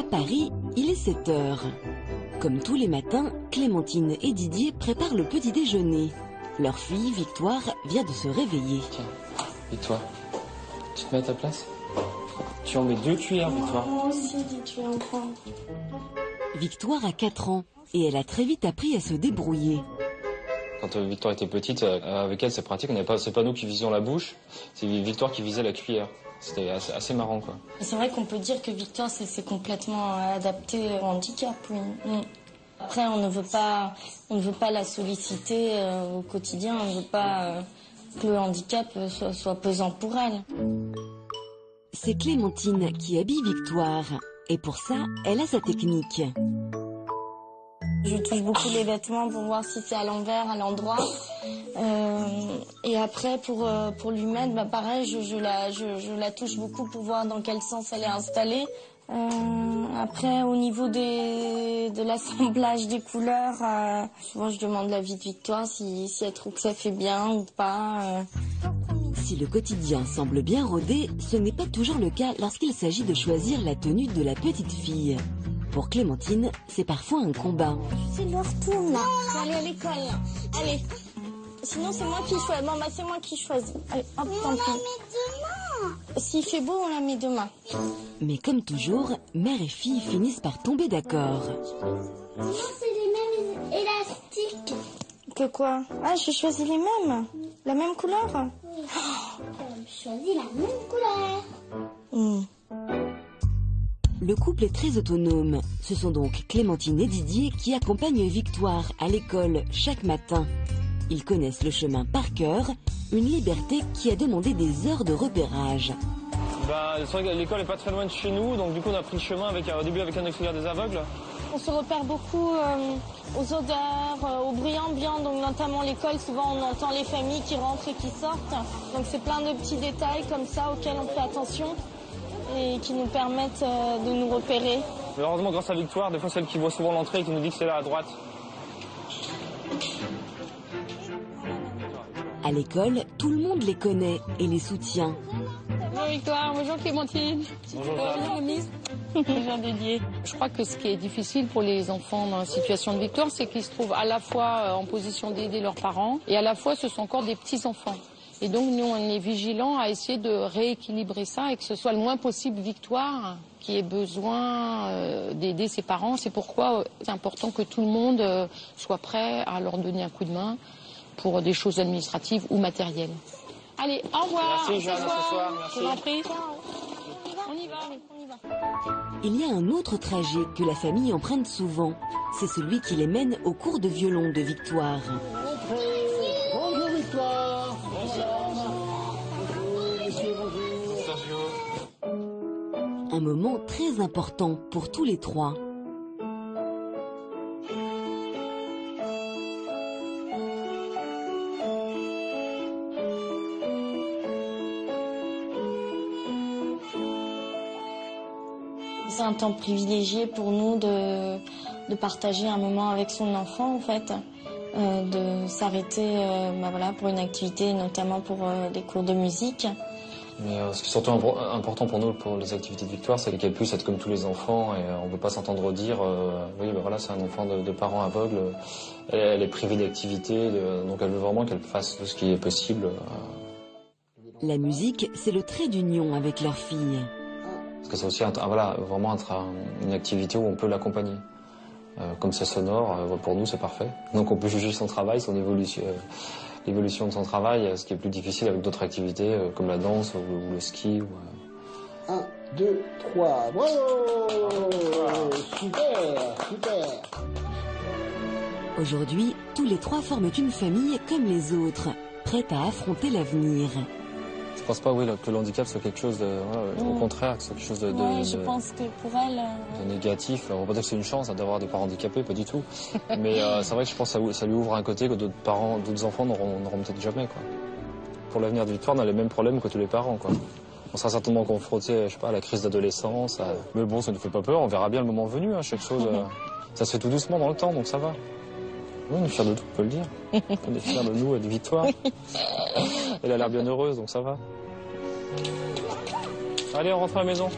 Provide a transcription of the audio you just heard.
Paris, il est 7 heures. Comme tous les matins, Clémentine et Didier préparent le petit déjeuner. Leur fille, Victoire, vient de se réveiller. Tiens, et toi, tu te mets à ta place? Tu en mets 2 cuillères, Victoire. Moi aussi, tu en prends. Victoire a 4 ans et elle a très vite appris à se débrouiller. Quand Victoire était petite, avec elle c'est pratique, c'est pas nous qui visions la bouche, c'est Victoire qui visait la cuillère. C'était assez marrant, quoi. C'est vrai qu'on peut dire que Victoire c'est complètement adapté au handicap, oui. Après on ne veut pas la solliciter au quotidien, on ne veut pas que le handicap soit pesant pour elle. C'est Clémentine qui habille Victoire et pour ça, elle a sa technique. Je touche beaucoup les vêtements pour voir si c'est à l'envers, à l'endroit. Et après, pour lui mettre, pareil, je la touche beaucoup pour voir dans quel sens elle est installée. Après, au niveau de l'assemblage des couleurs, souvent je demande l'avis de Victoire si elle trouve que ça fait bien ou pas. Si le quotidien semble bien rodé, ce n'est pas toujours le cas lorsqu'il s'agit de choisir la tenue de la petite fille. Pour Clémentine, c'est parfois un combat. C'est leur tour là. Faut aller à l'école. Allez. Sinon c'est moi qui choisis. Bon c'est moi qui choisis. Allez, hop, tant pis. On la met demain. S'il fait beau, on la met demain. Mais comme toujours, mère et fille finissent par tomber d'accord. Sinon c'est les mêmes élastiques. Que quoi? Ah, je choisis les mêmes. La même couleur? Oui. Je choisis la même couleur. Le couple est très autonome. Ce sont donc Clémentine et Didier qui accompagnent Victoire à l'école chaque matin. Ils connaissent le chemin par cœur, une liberté qui a demandé des heures de repérage. C'est vrai que l'école est pas très loin de chez nous, donc du coup on a pris le chemin au début avec un auxiliaire des aveugles. On se repère beaucoup aux odeurs, au bruit ambiant, donc notamment l'école, souvent on entend les familles qui rentrent et qui sortent. Donc c'est plein de petits détails comme ça auxquels on fait attention et qui nous permettent de nous repérer. Mais heureusement, grâce à Victoire, des fois celle qui voit souvent l'entrée et qui nous dit que c'est là à droite. À l'école, tout le monde les connaît et les soutient. Bonjour Victoire, bonjour Clémentine. Bonjour Miss. Bonjour Didier. Je crois que ce qui est difficile pour les enfants dans la situation de Victoire, c'est qu'ils se trouvent à la fois en position d'aider leurs parents et à la fois ce sont encore des petits-enfants. Et donc nous on est vigilants à essayer de rééquilibrer ça et que ce soit le moins possible Victoire qui ait besoin d'aider ses parents. C'est pourquoi c'est important que tout le monde soit prêt à leur donner un coup de main pour des choses administratives ou matérielles. Allez, au revoir. Merci Jeanne, à ce soir. Merci. Je vous en prie. On y va, on y va. Il y a un autre trajet que la famille emprunte souvent. C'est celui qui les mène au cours de violon de Victoire. Bonjour Victoire. Un moment très important pour tous les trois. C'est un temps privilégié pour nous de partager un moment avec son enfant en fait, de s'arrêter pour une activité, notamment pour des cours de musique. Mais ce qui est surtout important pour nous, pour les activités de Victoire, c'est qu'elle puisse être comme tous les enfants et on ne peut pas s'entendre dire oui, voilà, c'est un enfant de parents aveugles, elle est privée d'activité, donc elle veut vraiment qu'elle fasse tout ce qui est possible. La musique, c'est le trait d'union avec leur fille. Parce que c'est aussi vraiment une activité où on peut l'accompagner. Comme c'est sonore, pour nous c'est parfait. Donc on peut juger son travail, son évolution. L'évolution de son travail, ce qui est plus difficile avec d'autres activités comme la danse ou le ski. 1, 2, 3, bravo! Super. Aujourd'hui, tous les trois forment une famille comme les autres, prête à affronter l'avenir. Je pense pas que le handicap soit quelque chose au contraire, que ce soit quelque chose Je pense que pour elle... de négatif. On va pas dire que c'est une chance d'avoir des parents handicapés, pas du tout. Mais c'est vrai que je pense que ça lui ouvre un côté que d'autres enfants n'auront peut-être jamais, quoi. Pour l'avenir de Victoire, on a les mêmes problèmes que tous les parents, quoi. On sera certainement confronté, je sais pas, à la crise d'adolescence. Mais bon, ça ne fait pas peur, on verra bien le moment venu. Chaque chose, ça se fait tout doucement dans le temps, donc ça va. Oui, on est fiers de tout, on peut le dire. On est fiers de nous et de Victoire. Elle a l'air bien heureuse, donc ça va. Allez, on rentre à la maison.